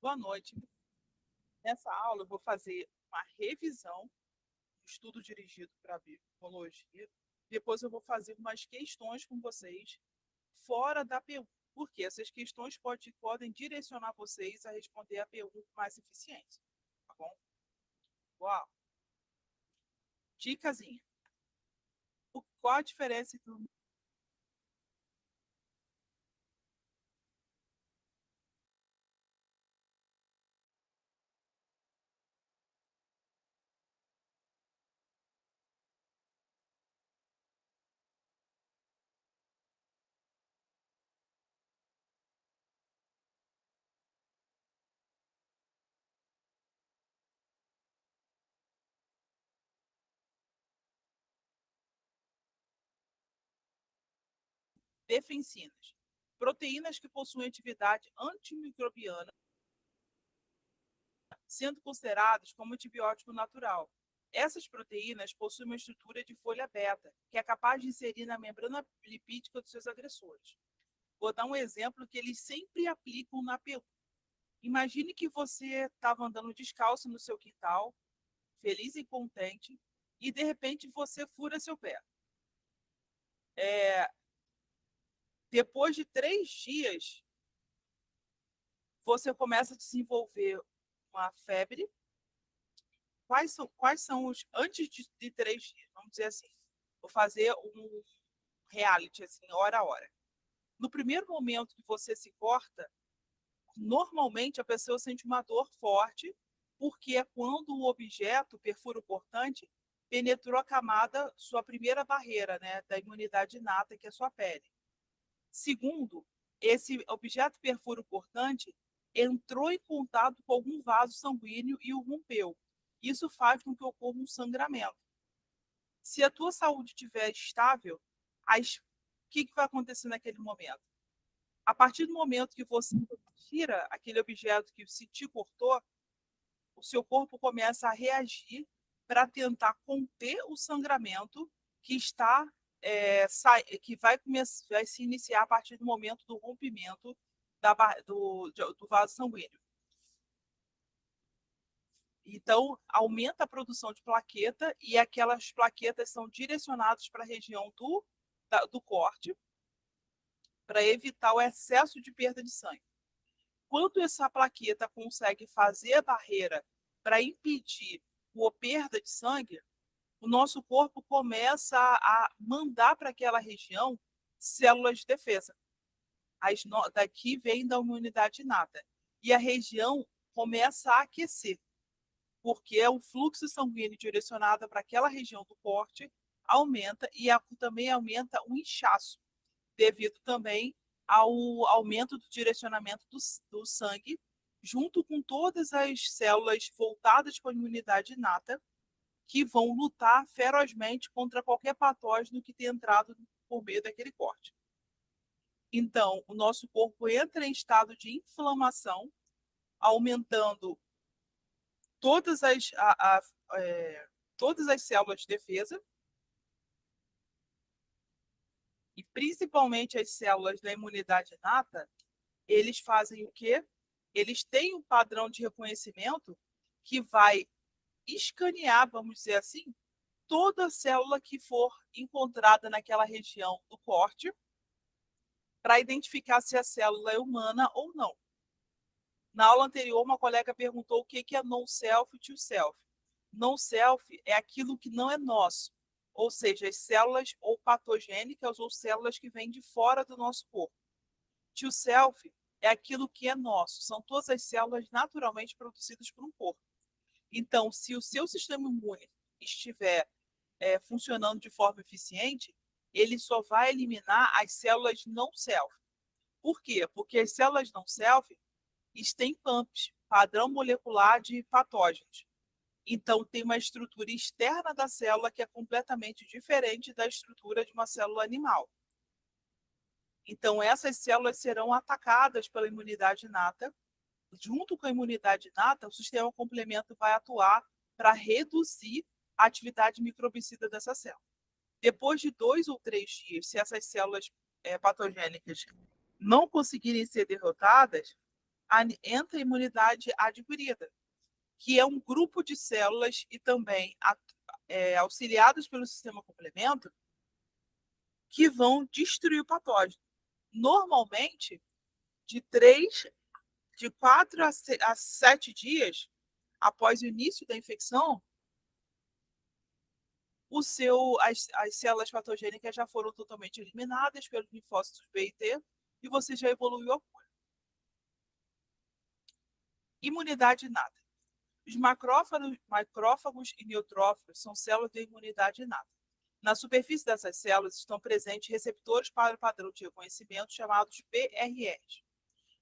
Boa noite. Nessa aula, eu vou fazer uma revisão do estudo dirigido para a biologia. Depois, eu vou fazer umas questões com vocês fora da pergunta, porque essas questões podem direcionar vocês a responder a pergunta com mais eficiência. Tá bom? Uau! Dicasinha. Qual a diferença entre defensinas? Proteínas que possuem atividade antimicrobiana, sendo consideradas como antibiótico natural. Essas proteínas possuem uma estrutura de folha beta, que é capaz de inserir na membrana lipídica dos seus agressores. Vou dar um exemplo que eles sempre aplicam na pergunta. Imagine que você estava andando descalço no seu quintal, feliz e contente, e de repente você fura seu pé. Depois de 3 dias, você começa a desenvolver uma febre. Quais são os. Antes de 3 dias, vamos dizer assim. Vou fazer um reality, assim, hora a hora. No primeiro momento que você se corta, normalmente a pessoa sente uma dor forte, porque é quando o objeto, o perfuro cortante, penetrou a camada, sua primeira barreira, né, da imunidade inata, que é a sua pele. Segundo, esse objeto perfuro cortante entrou em contato com algum vaso sanguíneo e o rompeu. Isso faz com que ocorra um sangramento. Se a tua saúde estiver estável, o que vai acontecer naquele momento? A partir do momento que você tira aquele objeto que se te cortou, o seu corpo começa a reagir para tentar conter o sangramento que está que vai se iniciar a partir do momento do rompimento do vaso sanguíneo. Então, aumenta a produção de plaqueta e aquelas plaquetas são direcionadas para a região do corte para evitar o excesso de perda de sangue. Quando essa plaqueta consegue fazer a barreira para impedir a perda de sangue, o nosso corpo começa a mandar para aquela região células de defesa. Daqui vem da imunidade inata. E a região começa a aquecer, porque é o fluxo sanguíneo direcionado para aquela região do corte aumenta e também aumenta o inchaço, devido também ao aumento do direcionamento do sangue, junto com todas as células voltadas para a imunidade inata, que vão lutar ferozmente contra qualquer patógeno que tenha entrado por meio daquele corte. Então, o nosso corpo entra em estado de inflamação, aumentando todas todas as células de defesa, e principalmente as células da imunidade inata. Eles fazem o quê? Eles têm um padrão de reconhecimento que vai escanear, vamos dizer assim, toda célula que for encontrada naquela região do corte para identificar se a célula é humana ou não. Na aula anterior, uma colega perguntou o que é non-self e to-self. Non-self é aquilo que não é nosso, ou seja, as células ou patogênicas ou células que vêm de fora do nosso corpo. To-self é aquilo que é nosso, são todas as células naturalmente produzidas por um corpo. Então, se o seu sistema imune estiver funcionando de forma eficiente, ele só vai eliminar as células não self. Por quê? Porque as células não self têm PAMPs, padrão molecular de patógenos. Então, tem uma estrutura externa da célula que é completamente diferente da estrutura de uma célula animal. Então, essas células serão atacadas pela imunidade inata. Junto com a imunidade inata, o sistema complemento vai atuar para reduzir a atividade microbicida dessa célula. Depois de 2 ou 3 dias, se essas células patogênicas não conseguirem ser derrotadas, entra a imunidade adquirida, que é um grupo de células e também auxiliadas pelo sistema complemento que vão destruir o patógeno. Normalmente, de 4 a 7 dias após o início da infecção, as células patogênicas já foram totalmente eliminadas pelos linfócitos B e T e você já evoluiu a cura. Imunidade inata. Os macrófagos e neutrófilos são células de imunidade inata. Na superfície dessas células estão presentes receptores para o padrão de reconhecimento chamados PRRs.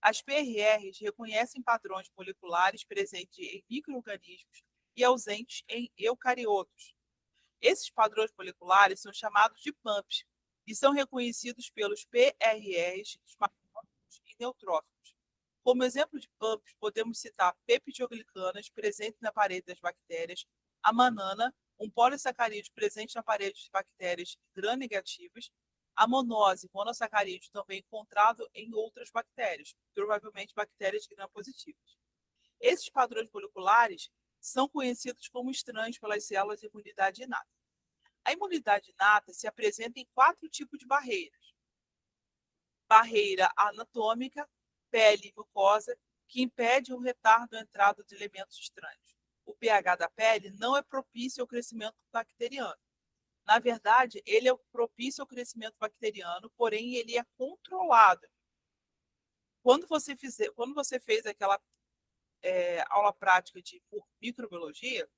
As PRRs reconhecem padrões moleculares presentes em micro-organismos e ausentes em eucariotos. Esses padrões moleculares são chamados de PAMPs e são reconhecidos pelos PRRs dos macrófagos e neutrófilos. Como exemplo de PAMPs, podemos citar peptidoglicanas presentes na parede das bactérias, a manana, um polissacarídeo presente na parede de bactérias gram-negativas, a monose, monossacarídeo também encontrado em outras bactérias, provavelmente bactérias gram-positivas. Esses padrões moleculares são conhecidos como estranhos pelas células de imunidade inata. A imunidade inata se apresenta em 4 tipos de barreiras. Barreira anatômica, pele e mucosa, que impede ou retarda a entrada de elementos estranhos. O pH da pele não é propício ao crescimento bacteriano. Na verdade, ele é propício ao crescimento bacteriano, porém ele é controlado. Quando você fez aquela aula prática de microbiologia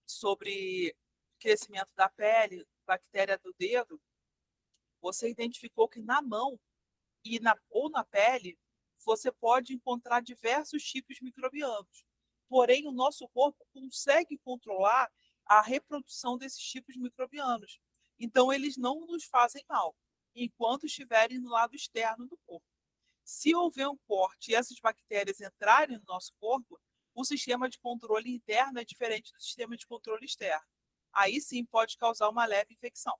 sobre crescimento da pele, bactéria do dedo, você identificou que na mão ou na pele você pode encontrar diversos tipos microbianos. Porém, o nosso corpo consegue controlar a reprodução desses tipos microbianos. Então, eles não nos fazem mal, enquanto estiverem no lado externo do corpo. Se houver um corte e essas bactérias entrarem no nosso corpo, o sistema de controle interno é diferente do sistema de controle externo. Aí sim pode causar uma leve infecção.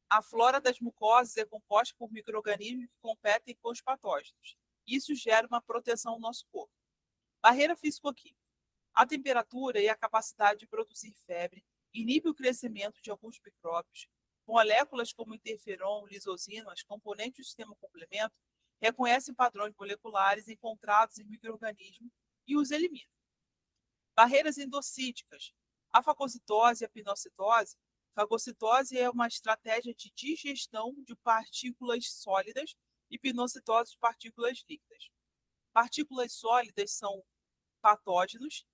A flora das mucosas é composta por micro-organismos que competem com os patógenos. Isso gera uma proteção ao nosso corpo. Barreira físico-química. A temperatura e a capacidade de produzir febre inibe o crescimento de alguns micróbios. Moléculas como interferon, lisosinas, componentes do sistema complemento, reconhecem padrões moleculares encontrados em micro-organismos e os eliminam. Barreiras endocíticas. A fagocitose e a pinocitose. Fagocitose é uma estratégia de digestão de partículas sólidas e pinocitose de partículas líquidas. Partículas sólidas são patógenos,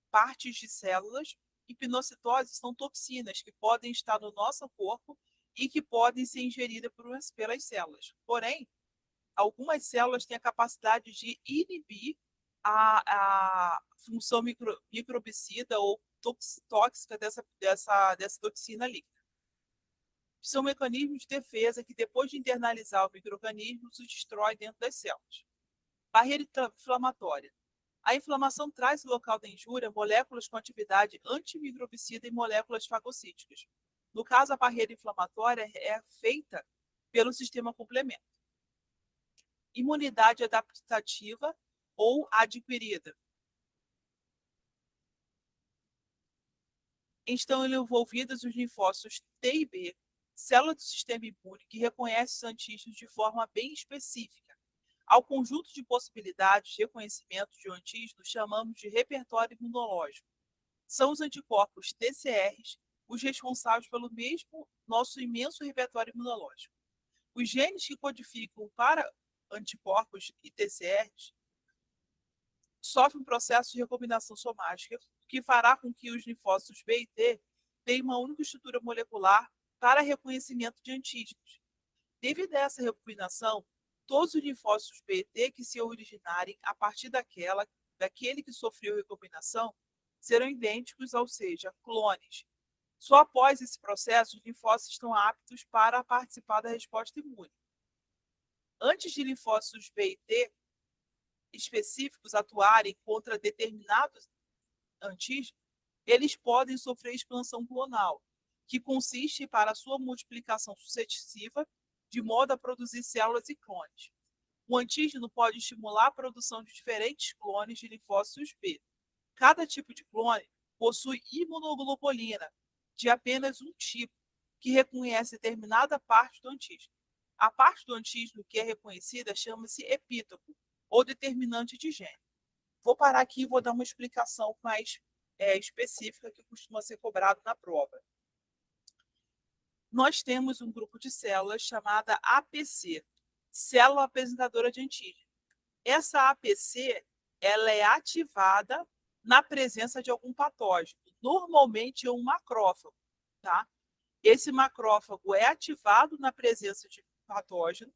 partes de células, e pinocitose são toxinas que podem estar no nosso corpo e que podem ser ingeridas pelas células. Porém, algumas células têm a capacidade de inibir a função microbicida ou tóxica dessa toxina líquida. São mecanismos de defesa que, depois de internalizar o micro-organismo, se destrói dentro das células. Barreira inflamatória. A inflamação traz no local da injúria moléculas com atividade antimicrobicida e moléculas fagocíticas. No caso, a barreira inflamatória é feita pelo sistema complemento. Imunidade adaptativa ou adquirida. Estão envolvidas os linfócitos T e B, células do sistema imune que reconhecem os antígenos de forma bem específica. Ao conjunto de possibilidades de reconhecimento de antígenos chamamos de repertório imunológico. São os anticorpos TCRs os responsáveis pelo mesmo nosso imenso repertório imunológico. Os genes que codificam para anticorpos e TCRs sofrem um processo de recombinação somática que fará com que os linfócitos B e T tenham uma única estrutura molecular para reconhecimento de antígenos. Devido a essa recombinação, todos os linfócitos B e T que se originarem a partir daquele que sofreu recombinação serão idênticos, ou seja, clones. Só após esse processo, os linfócitos estão aptos para participar da resposta imune. Antes de linfócitos B e T específicos atuarem contra determinados antígenos, eles podem sofrer expansão clonal, que consiste para sua multiplicação sucessiva de modo a produzir células e clones. O antígeno pode estimular a produção de diferentes clones de linfócitos B. Cada tipo de clone possui imunoglobulina de apenas um tipo, que reconhece determinada parte do antígeno. A parte do antígeno que é reconhecida chama-se epítopo, ou determinante de gene. Vou parar aqui e vou dar uma explicação mais específica que costuma ser cobrado na prova. Nós temos um grupo de células chamada APC, célula apresentadora de antígeno. Essa APC ela é ativada na presença de algum patógeno, normalmente um macrófago, tá? Esse macrófago é ativado na presença de patógeno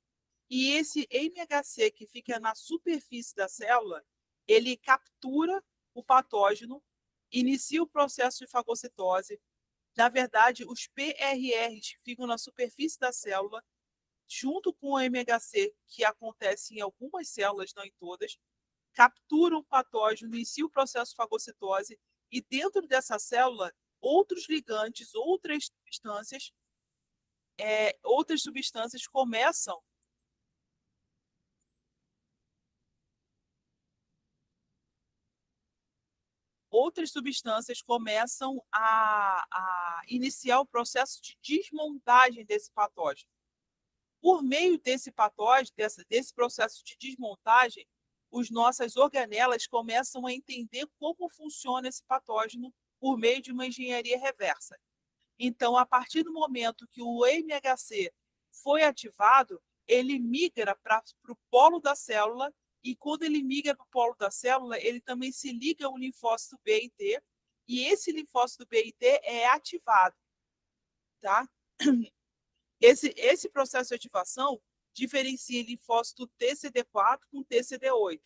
e esse MHC que fica na superfície da célula, ele captura o patógeno, inicia o processo de fagocitose. Na verdade, os PRRs ficam na superfície da célula, junto com o MHC, que acontece em algumas células, não em todas, capturam o patógeno, inicia o processo de fagocitose, e dentro dessa célula, outros ligantes, outras substâncias começam a iniciar o processo de desmontagem desse patógeno. Por meio desse patógeno, desse processo de desmontagem, as nossas organelas começam a entender como funciona esse patógeno por meio de uma engenharia reversa. Então, a partir do momento que o MHC foi ativado, ele migra para o polo da célula, e quando ele migra para o polo da célula, ele também se liga ao linfócito B e T, e esse linfócito B e T é ativado. Tá? Esse processo de ativação diferencia linfócito TCD4 com TCD8.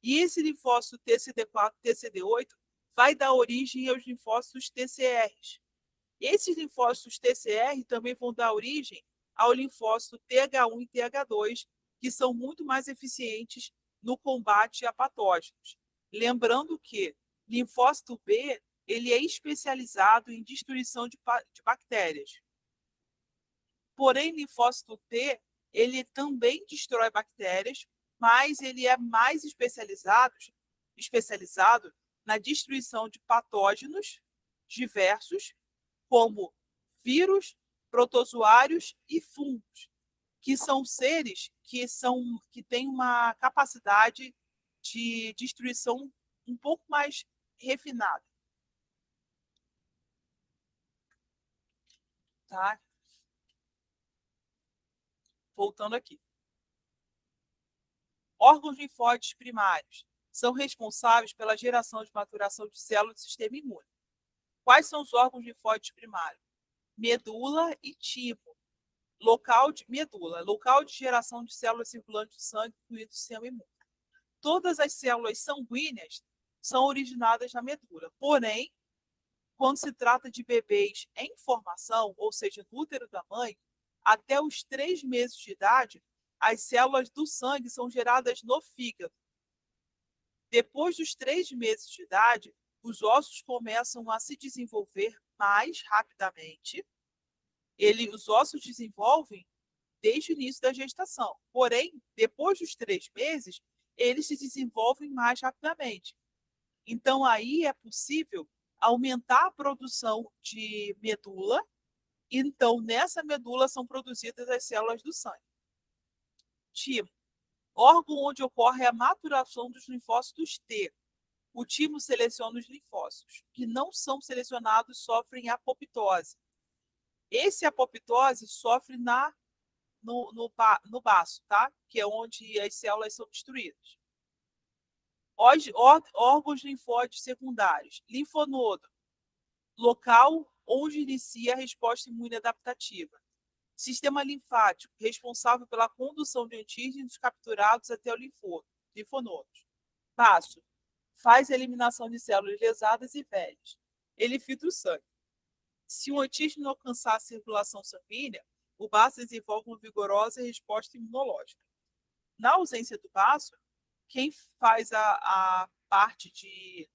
E esse linfócito TCD4 e TCD8 vai dar origem aos linfócitos TCRs. Esses linfócitos TCR também vão dar origem ao linfócito TH1 e TH2, que são muito mais eficientes no combate a patógenos. Lembrando que linfócito B ele é especializado em destruição de bactérias. Porém, linfócito T, ele também destrói bactérias, mas ele é mais especializado na destruição de patógenos diversos, como vírus, protozoários e fungos, que são seres que têm uma capacidade de destruição um pouco mais refinada. Tá? Voltando aqui. Órgãos linfóides primários são responsáveis pela geração de maturação de células do sistema imune. Quais são os órgãos linfóides primários? Medula e timo. Local de geração de células circulantes do sangue, incluindo o sistema imune. Todas as células sanguíneas são originadas na medula. Porém, quando se trata de bebês em formação, ou seja, no útero da mãe, até os 3 meses de idade, as células do sangue são geradas no fígado. Depois dos 3 meses de idade, os ossos começam a se desenvolver mais rapidamente. Os ossos desenvolvem desde o início da gestação. Porém, depois dos 3 meses, eles se desenvolvem mais rapidamente. Então, aí é possível aumentar a produção de medula. Então, nessa medula são produzidas as células do sangue. Timo, órgão onde ocorre a maturação dos linfócitos T. O timo seleciona os linfócitos que não são selecionados, sofrem apoptose. Esse apoptose sofre no baço, tá? Que é onde as células são destruídas. Órgãos linfóides secundários. Linfonodo, local onde inicia a resposta imune adaptativa. Sistema linfático, responsável pela condução de antígenos capturados até o linfonodos. Baço, faz a eliminação de células lesadas e velhas. Ele filtra o sangue. Se o antígeno alcançar a circulação sanguínea, o baço desenvolve uma vigorosa resposta imunológica. Na ausência do baço, quem faz a parte de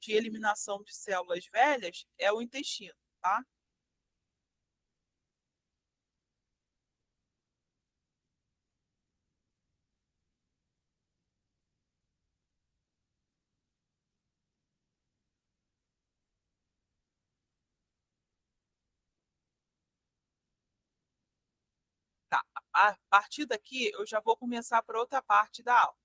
eliminação de células velhas é o intestino, tá? a partir daqui, eu já vou começar para outra parte da aula.